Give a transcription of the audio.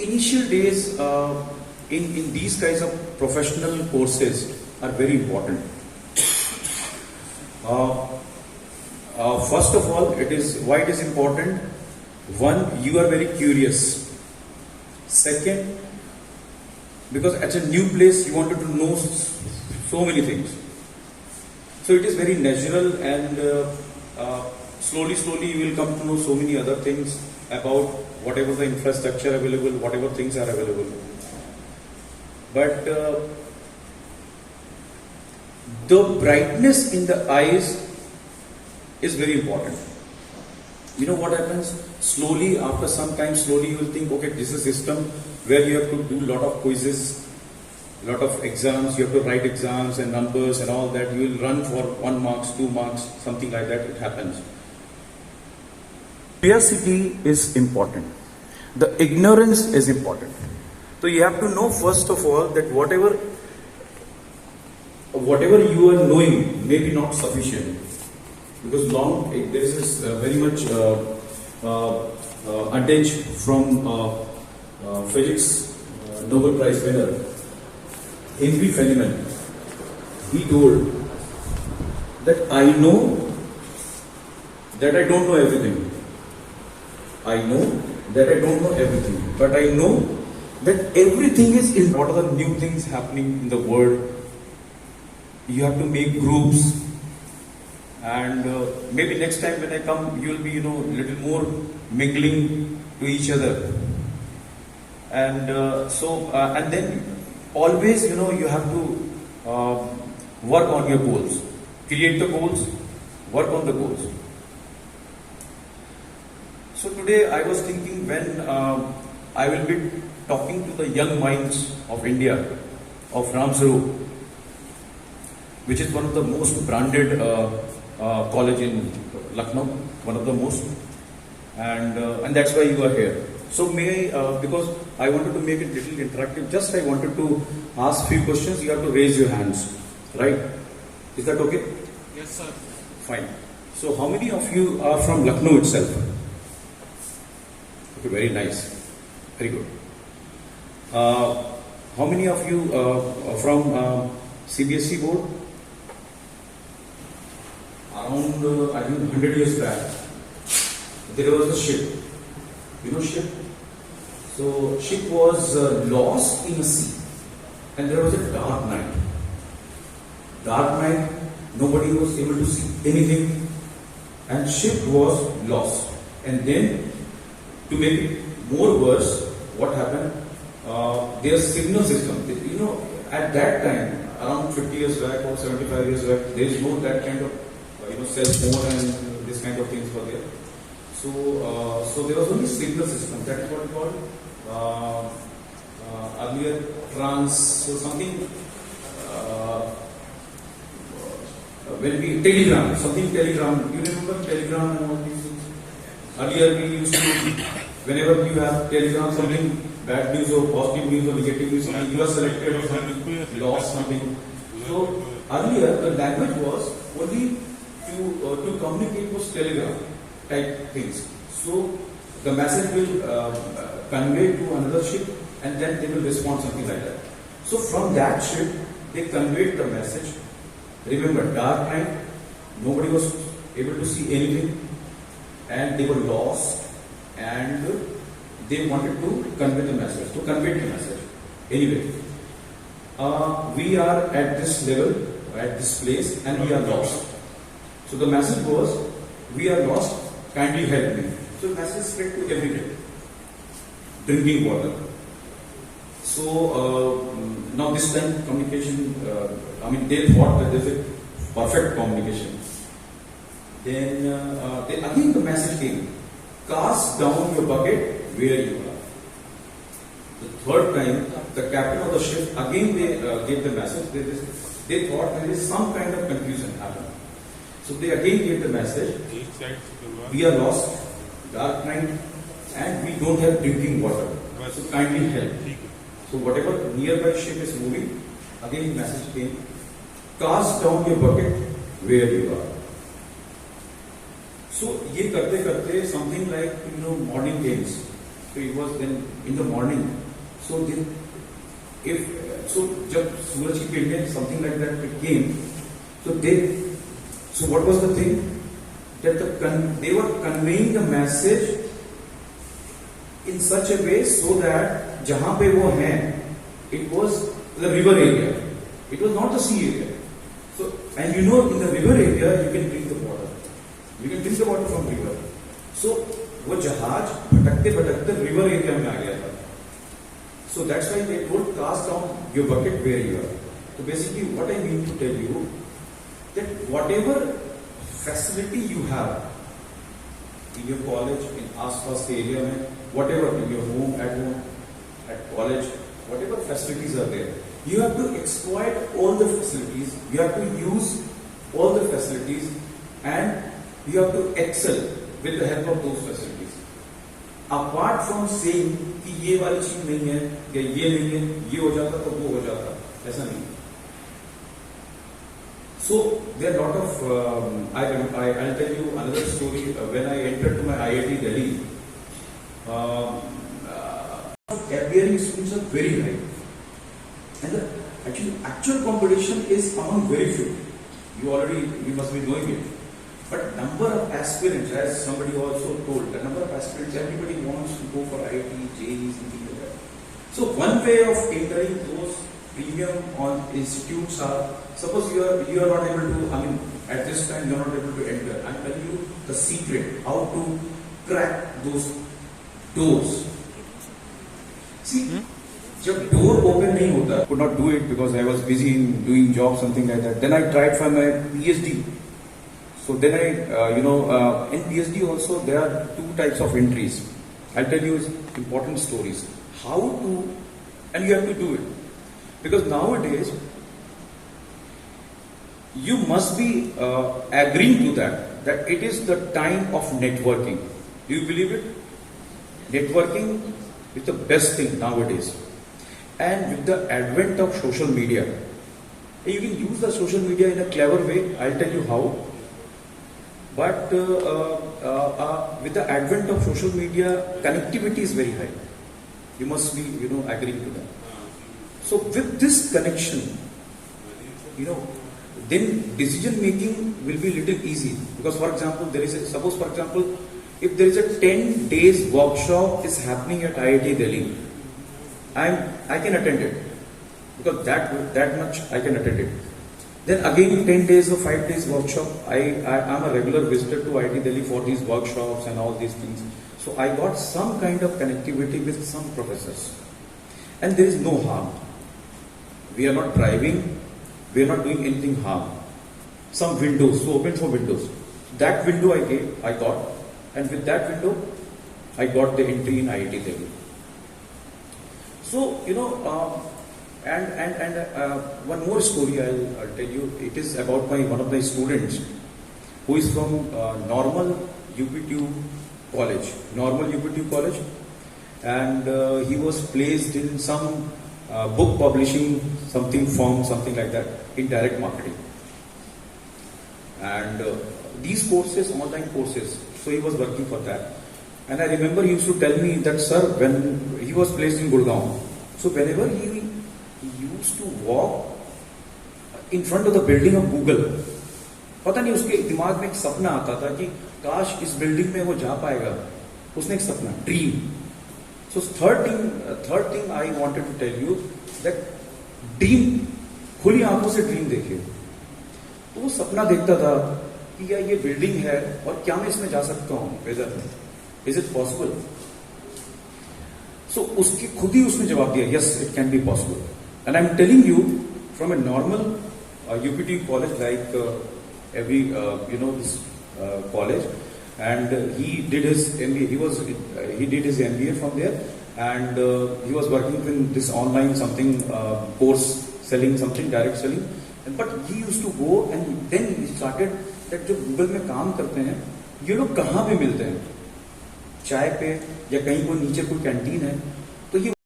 initial days in these kinds of professional courses are very important. First of all, why it is important. One, you are very curious. Second, because at a new place you wanted to know so many things. So it is very natural, and slowly you will come to know so many other things about whatever the infrastructure available, whatever things are available. But the brightness in the eyes is very important. You know what happens? Slowly, after some time, you will think, okay, this is a system where you have to do a lot of quizzes, a lot of exams, you have to write exams and numbers and all that. You will run for 1 mark, 2 marks, something like that. It happens. Curiosity is important. The ignorance is important. So you have to know first of all that whatever you are knowing may be not sufficient. Because there is this very much adage from physics Nobel Prize winner Henry Feynman. He told that I know that I don't know everything. I know that I don't know everything, but I know that everything is in what are the new things happening in the world. You have to make groups, and maybe next time when I come, you will be little more mingling to each other, and and then always you have to work on your goals, create the goals, work on the goals. So today I was thinking, when I will be talking to the young minds of India, of Ramsaro, which is one of the most branded college in Lucknow, one of the most, and that's why you are here. So because I wanted to make it little interactive, just I wanted to ask few questions. You have to raise your hands, right? Is that okay? Yes, sir. Fine. So how many of you are from Lucknow itself? Okay, very nice. Very good. How many of you from CBSE board? Around, I think 100 years back, there was a ship. You know ship? So ship was lost in a sea, and there was a dark night. Dark night, nobody was able to see anything, and ship was lost. And then, to make it more worse, what happened? Their signal system. At that time, around 50 years back or 75 years back, there is no that kind of cell phone and this kind of things were there. So there was only signal system. That is what we called earlier something. Telegram. You remember Telegram and all these things? Earlier we used to, whenever you have Telegram, something bad news or positive news or negative news, you are selected or something, lost something. So earlier the language was only to communicate was Telegram type things. So the message will convey to another ship, and then they will respond something like that. So from that ship they conveyed the message. Remember, dark night, nobody was able to see anything, and they were lost, and they wanted to convey the message. Anyway, we are at this level, at this place, and we are lost. So the message was, we are lost, kindly help me. So the message spread to everywhere. Drinking water. So now this time communication, they thought that there is a perfect communication. Then again the message came, cast down your bucket where you are. The third time, the captain of the ship, again they gave the message. They thought there is some kind of confusion happened. So they again gave the message, we are lost, dark night, and we don't have drinking water. So kindly help. So whatever nearby ship is moving, again the message came, cast down your bucket where you are. So ये करते करते something like morning games, So it was then in the morning. So then, if so, जब सूरज की किरणें something like that it came. So what was the thing? That they were conveying the message in such a way so that जहाँ पे वो हैं, it was the river area. It was not the sea area. So, and you know, in the river area, you can drink the water. You can drink the water from river. So, वो जहाज भटकते भटकते river area में आ गया था. So that's why they told cast down your bucket where you are. So basically, what I mean to tell you that whatever facility you have in your college, in आसपास के area में, whatever in your home, at college, whatever facilities are there, you have to exploit all the facilities. You have to use all the facilities, and you have to excel with the help of those facilities. Apart from saying कि ये वाली चीज नहीं है या ये नहीं है, ये हो जाता तो वो हो जाता, ऐसा नहीं. So there are lot of I'll tell you another story. When I entered to my IIT Delhi, appearing students are very high, and the actual competition is among very few. You must be knowing it. But number of aspirants, as somebody also told, the number of aspirants, everybody wants to go for IIT, JEE, something like that. So one way of entering those premium on institutes are, suppose you are not able to, at this time you are not able to enter. I'm telling you the secret, how to crack those doors. See, जब door open नहीं होता, could not do it because I was busy in doing job, something like that. Then I tried for my PhD. So then in PhD also there are two types of entries. I'll tell you important stories. How to, and you have to do it. Because nowadays, you must be agreeing to that it is the time of networking. Do you believe it? Networking is the best thing nowadays. And with the advent of social media, you can use the social media in a clever way. I'll tell you how. But with the advent of social media, connectivity is very high. You must be, agreeing to that. So with this connection, then decision making will be little easy. Because for example, if there is a 10 days workshop is happening at IIT Delhi, I can attend it. Because that much I can attend it. Then again 10 days or 5 days workshop, I am a regular visitor to IIT Delhi for these workshops and all these things. So I got some kind of connectivity with some professors. And there is no harm. We are not driving, we are not doing anything harm. Some windows, so open for windows. That window I got, and with that window, I got the entry in IIT Delhi. So, one more story I'll tell you. It is about one of my students who is from Normal UP2 College, and he was placed in some book publishing firm, something like that, in direct marketing. And these courses, online courses, so he was working for that. And I remember he used to tell me that, sir, when he was placed in Gurgaon, so whenever he used to walk in front of the building of Google, पता नहीं उसके दिमाग में एक सपना आता था कि काश इस बिल्डिंग में वो जा पाएगा. उसने एक सपना, dream. So third thing I wanted to tell you that dream, खुली आंखों से ड्रीम देखिए. तो वो सपना देखता था कि यार ये बिल्डिंग है और क्या मैं इसमें जा सकता हूँ, वेदर में, इज इट पॉसिबल. सो उसकी खुद ही उसने जवाब दिया, yes it can be possible. And I am telling you from a normal UPT college like every this college, and he did his MBA. He did his MBA from there, and he was working in this online course selling something, direct selling. But he used to go, and then he started that जो Google में काम करते हैं ये लोग कहाँ पे मिलते हैं, चाय पे या कहीं कोई नीचे कोई कैंटीन है, तो ये